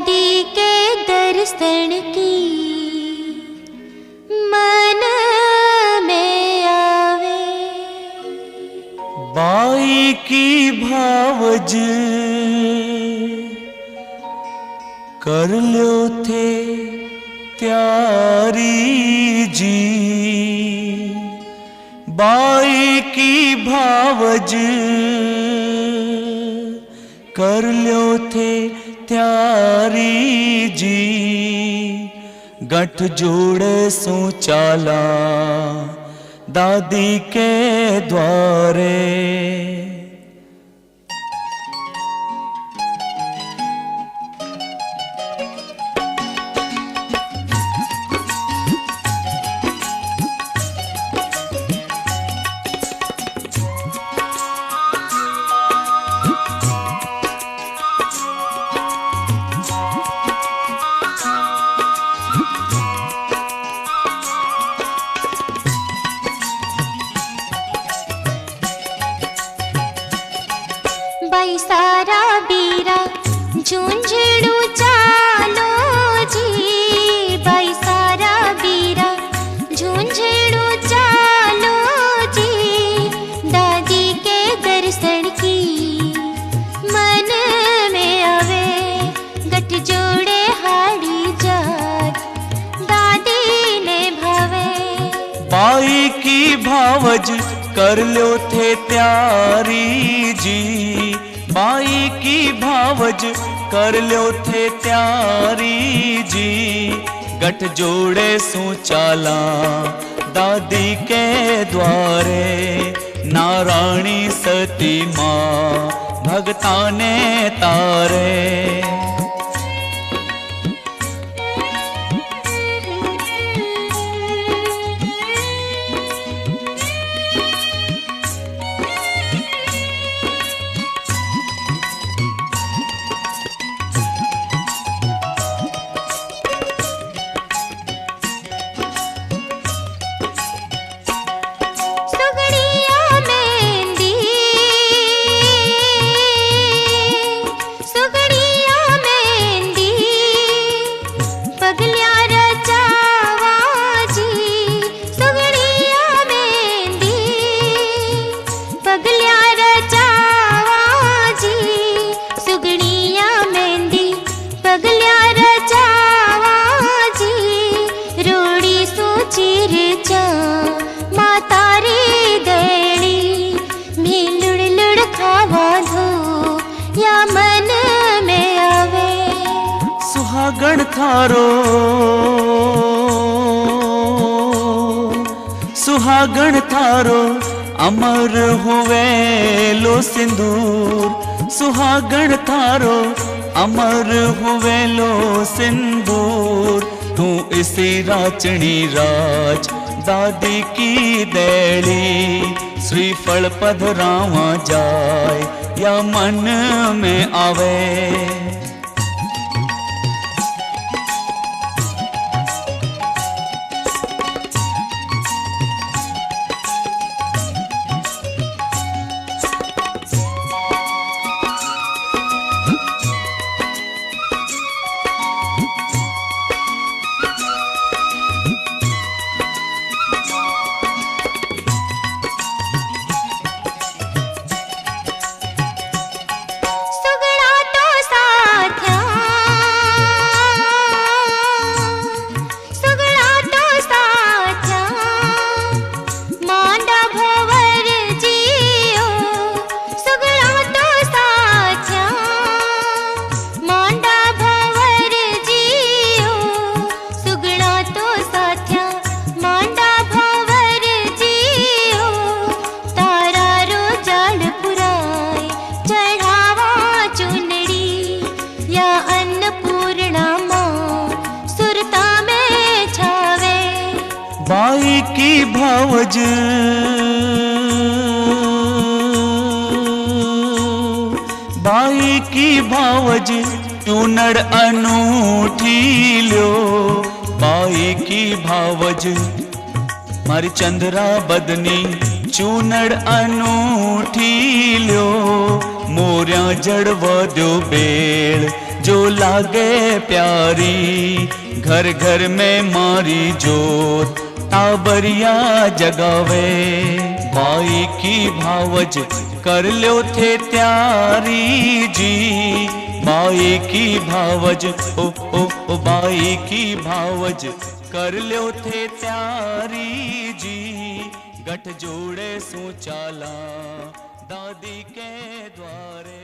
दादी के दर्शन की मन में आवे। बाई की भावज कर लो थे त्यारी जी। बाई की भावज कर लो थे त्यारी जी। गठ जोड़े सो चाला दादी के द्वारे। बाई सारा बीरा झुंझुनू चालो जी। बाई सारा बीरा झुंझुनू चालो जी। दादी के दर्शन की मन में आवे। गठ जोड़े हाड़ी जात दादी ने भावे। बाई की भावज कर लो थे त्यारी जी। बाई की भावज कर लो थे त्यारी जी। गठ जोड़े सो चाला दादी के द्वारे। नारायणी सती माँ भगता ने तारे। सुहागण थारो सुहागण थारो अमर हुए लो सिंदूर। सुहागण थारो अमर हुए लो सिंदूर। तू इसी राचनी राज दादी की दैली। श्रीफल पधरावा जाए या मन में आवे। बाई की भावज बाई की भावज चूनड़ अनूठी लो। बाई की भावज मारी चंद्रा बदनी चूनड़ अनूठी लो। मोरिया जड़वा दो बेल जो लागे प्यारी। घर घर में मारी जोत टाबरिया जगावे। बाई की भावज कर लो थे त्यारी जी। बाई की भावज ओ बाई की भावज कर लो थे त्यारी जी। गठ जोड़े सो चाला दादी के द्वारे।